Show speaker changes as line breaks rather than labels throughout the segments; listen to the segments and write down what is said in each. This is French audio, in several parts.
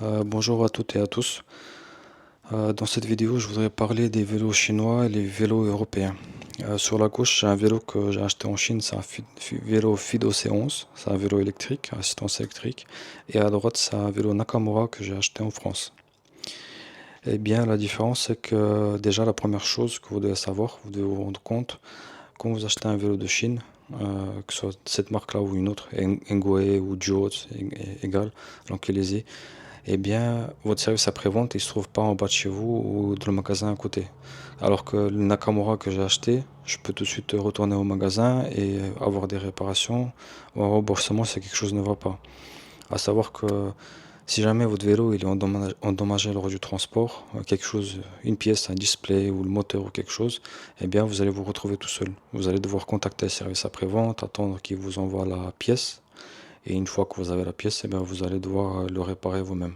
Bonjour à toutes et à tous. Dans cette vidéo, je voudrais parler des vélos chinois et les vélos européens. Sur la gauche, j'ai un vélo que j'ai acheté en Chine, c'est un vélo Fido C11, c'est un vélo électrique, assistance électrique. Et à droite, c'est un vélo Nakamura que j'ai acheté en France. Eh bien, la différence, c'est que déjà, la première chose que vous devez savoir, vous devez vous rendre compte, quand vous achetez un vélo de Chine, que ce soit cette marque-là ou une autre, Engwe ou Juo, c'est égal, l'Ankelesi, eh bien, votre service après-vente, il se trouve pas en bas de chez vous ou dans le magasin à côté. Alors que le Nakamura que j'ai acheté, je peux tout de suite retourner au magasin et avoir des réparations ou un remboursement si quelque chose ne va pas. À savoir que si jamais votre vélo il est endommagé lors du transport, quelque chose, une pièce, un display ou le moteur ou quelque chose, eh bien vous allez vous retrouver tout seul. Vous allez devoir contacter le service après-vente, attendre qu'il vous envoie la pièce. Et une fois que vous avez la pièce, eh bien, vous allez devoir le réparer vous-même.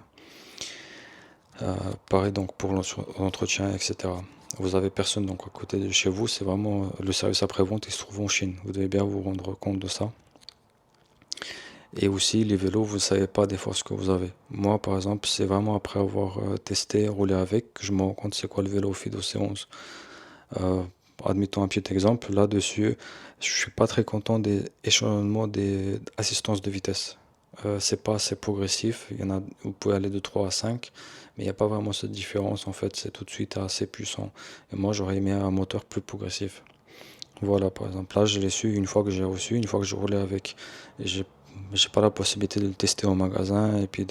Pareil donc pour l'entretien, etc. Vous avez personne donc à côté de chez vous, c'est vraiment le service après-vente, il se trouve en Chine. Vous devez bien vous rendre compte de ça. Et aussi les vélos, vous ne savez pas des fois ce que vous avez. Moi par exemple, c'est vraiment après avoir testé, roulé avec, que je me rends compte c'est quoi le vélo Fido C11. Euh, Admettons un petit exemple, là-dessus, je suis pas très content des échelonnements des assistances de vitesse. C'est pas assez progressif, il y en a, vous pouvez aller de 3 à 5, mais il n'y a pas vraiment cette différence en fait, c'est tout de suite assez puissant. Et moi j'aurais aimé un moteur plus progressif. Voilà, par exemple, là je l'ai su une fois que j'ai reçu, une fois que j'ai roulé avec. Et j'ai pas la possibilité de le tester au magasin et puis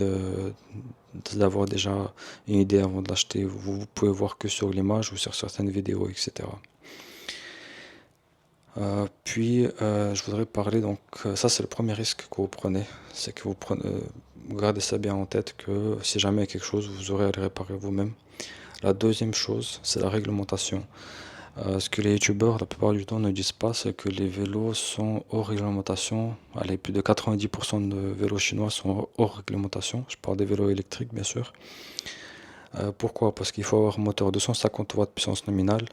d'avoir déjà une idée avant de l'acheter. Vous pouvez voir que sur l'image ou sur certaines vidéos, etc. Je voudrais parler, donc, ça c'est le premier risque que vous prenez, c'est que vous gardez ça bien en tête que si jamais il y a quelque chose, vous aurez à le réparer vous-même. La deuxième chose, c'est la réglementation. Ce que les youtubeurs la plupart du temps ne disent pas, c'est que les vélos sont hors réglementation. Allez, plus de 90% de vélos chinois sont hors réglementation. Je parle des vélos électriques, bien sûr. Pourquoi? Parce qu'il faut avoir un moteur de 150 watts de puissance nominale.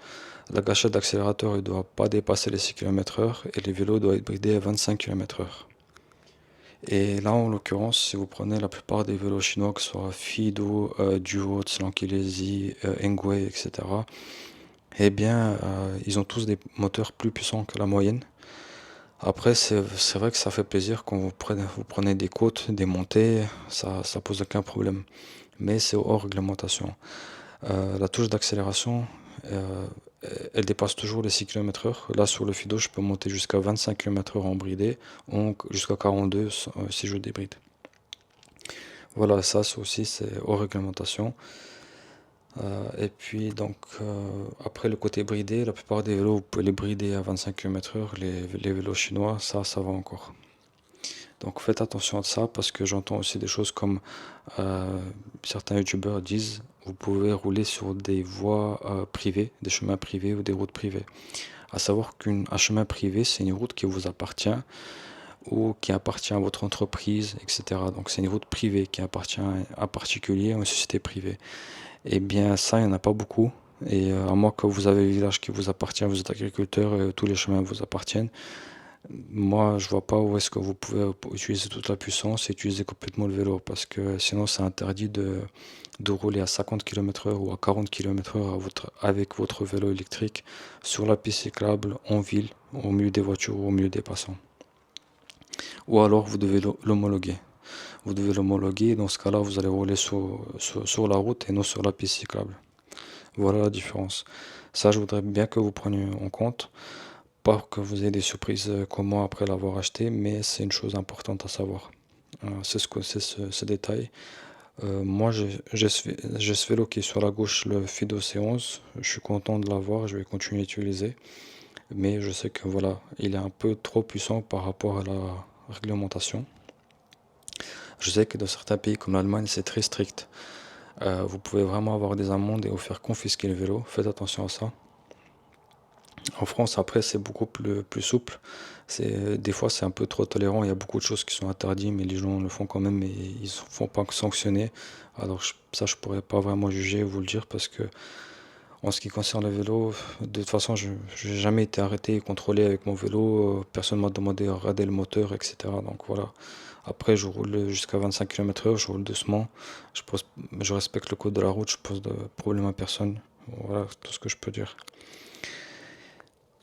La gâchette d'accélérateur ne doit pas dépasser les 6 km/h et les vélos doivent être bridés à 25 km/h. Et là, en l'occurrence, si vous prenez la plupart des vélos chinois, que ce soit Fido, Duo, Tselankilesi, Engwe, etc., eh bien, ils ont tous des moteurs plus puissants que la moyenne. Après, c'est vrai que ça fait plaisir quand vous prenez des côtes, des montées, ça pose aucun problème. Mais c'est hors réglementation. La touche d'accélération, euh, elle dépasse toujours les 6 km/h. Là, sur le Fido, je peux monter jusqu'à 25 km/h en bridé, donc jusqu'à 42 si je débride. Voilà, ça aussi, c'est hors réglementation. Et puis, donc, après le côté bridé, la plupart des vélos, vous pouvez les brider à 25 km/h. Les vélos chinois, ça va encore. Donc, faites attention à ça parce que j'entends aussi des choses comme euh, certains youtubeurs disent vous pouvez rouler sur des voies privées, des chemins privés ou des routes privées. À savoir qu'un chemin privé, c'est une route qui vous appartient ou qui appartient à votre entreprise, etc. Donc, c'est une route privée qui appartient à un particulier ou à une société privée. Eh bien, ça, il n'y en a pas beaucoup. Et à moins que vous avez un village qui vous appartient, vous êtes agriculteur et tous les chemins vous appartiennent, moi, je vois pas où est-ce que vous pouvez utiliser toute la puissance et utiliser complètement le vélo parce que sinon, c'est interdit de rouler à 50 km/h ou à 40 km/h avec votre vélo électrique sur la piste cyclable en ville, au milieu des voitures ou au milieu des passants. Ou alors, vous devez l'homologuer. Vous devez l'homologuer et dans ce cas-là, vous allez rouler sur la route et non sur la piste cyclable. Voilà la différence. Ça, je voudrais bien que vous preniez en compte. Pas que vous ayez des surprises comme moi après l'avoir acheté, mais c'est une chose importante à savoir. C'est ce détail. Moi, j'ai ce vélo qui est sur la gauche, le Fido C11. Je suis content de l'avoir, je vais continuer à l'utiliser. Mais je sais que voilà, il est un peu trop puissant par rapport à la réglementation. Je sais que dans certains pays comme l'Allemagne, c'est très strict. Vous pouvez vraiment avoir des amendes et vous faire confisquer le vélo. Faites attention à ça. En France, après, c'est beaucoup plus souple. Des fois, c'est un peu trop tolérant. Il y a beaucoup de choses qui sont interdites, mais les gens le font quand même et ils ne se font pas sanctionner. Alors, ça, je pourrais pas vraiment juger, vous le dire, parce que en ce qui concerne le vélo, de toute façon, je n'ai jamais été arrêté et contrôlé avec mon vélo. Personne m'a demandé à rader le moteur, etc. Donc voilà. Après, je roule jusqu'à 25 km/h, je roule doucement. Je respecte le code de la route, je pose de problème à personne. Voilà tout ce que je peux dire.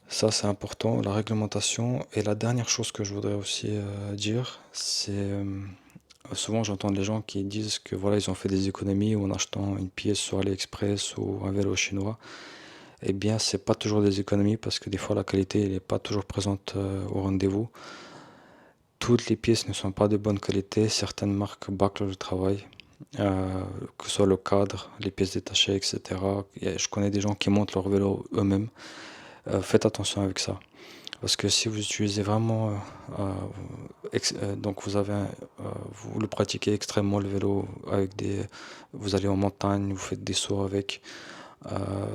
Ça, c'est important, la réglementation. Et la dernière chose que je voudrais aussi dire, c'est souvent j'entends des gens qui disent que voilà, ils ont fait des économies en achetant une pièce sur AliExpress ou un vélo chinois. Eh bien, c'est pas toujours des économies parce que des fois la qualité n'est pas toujours présente au rendez-vous. Toutes les pièces ne sont pas de bonne qualité. Certaines marques bâclent le travail, que ce soit le cadre, les pièces détachées, etc. Je connais des gens qui montent leur vélo eux-mêmes. Faites attention avec ça. Parce que si vous utilisez vraiment, donc vous le pratiquez extrêmement le vélo vous allez en montagne, vous faites des sauts avec.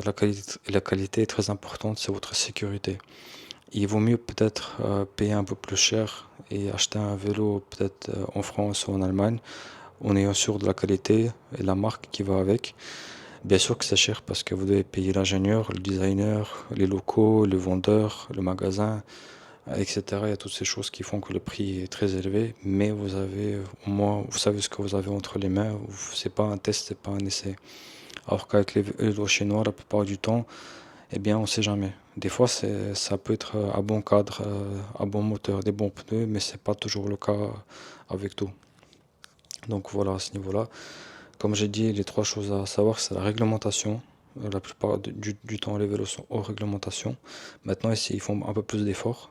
La qualité est très importante, c'est votre sécurité. Il vaut mieux peut-être payer un peu plus cher et acheter un vélo peut-être en France ou en Allemagne, en ayant sûr de la qualité et la marque qui va avec. Bien sûr que c'est cher parce que vous devez payer l'ingénieur, le designer, les locaux, le vendeur, le magasin, etc. Il y a toutes ces choses qui font que le prix est très élevé, mais vous avez au moins, vous savez ce que vous avez entre les mains. C'est pas un test, c'est pas un essai. Alors qu'avec les vélos chinois, la plupart du temps, eh bien, on sait jamais. Des fois, ça peut être un bon cadre, un bon moteur, des bons pneus, mais c'est pas toujours le cas avec tout. Donc voilà, à ce niveau-là. Comme j'ai dit, les trois choses à savoir, c'est la réglementation. La plupart du temps, les vélos sont hors réglementation. Maintenant, ici, ils font un peu plus d'efforts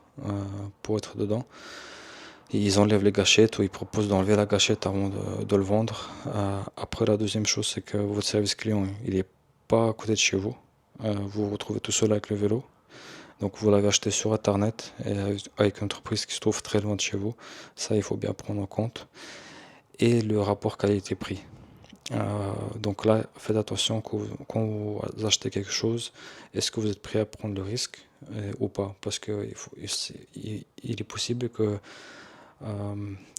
pour être dedans. Ils enlèvent les gâchettes ou ils proposent d'enlever la gâchette avant de le vendre. Après, la deuxième chose, c'est que votre service client, il n'est pas à côté de chez vous. Vous vous retrouvez tout seul avec le vélo. Donc vous l'avez acheté sur Internet et avec une entreprise qui se trouve très loin de chez vous. Ça, il faut bien prendre en compte. Et le rapport qualité-prix. Donc là, faites attention quand vous achetez quelque chose, est-ce que vous êtes prêt à prendre le risque ou pas? Parce que il est possible que,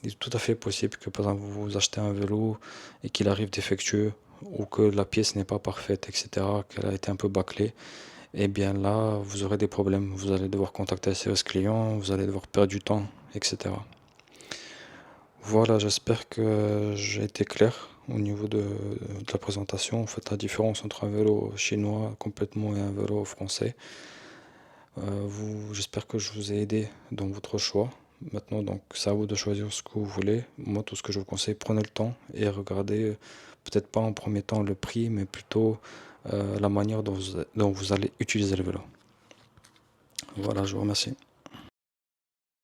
il est tout à fait possible que par exemple vous achetez un vélo et qu'il arrive défectueux ou que la pièce n'est pas parfaite, etc., qu'elle a été un peu bâclée. Et bien là, vous aurez des problèmes. Vous allez devoir contacter le service client, vous allez devoir perdre du temps, etc. Voilà, j'espère que j'ai été clair au niveau de la présentation. En fait, la différence entre un vélo chinois complètement et un vélo français. J'espère que je vous ai aidé dans votre choix. Maintenant, donc, c'est à vous de choisir ce que vous voulez. Moi, tout ce que je vous conseille, prenez le temps et regardez, peut-être pas en premier temps le prix, mais plutôt la manière dont vous allez utiliser le vélo. Voilà, je vous remercie.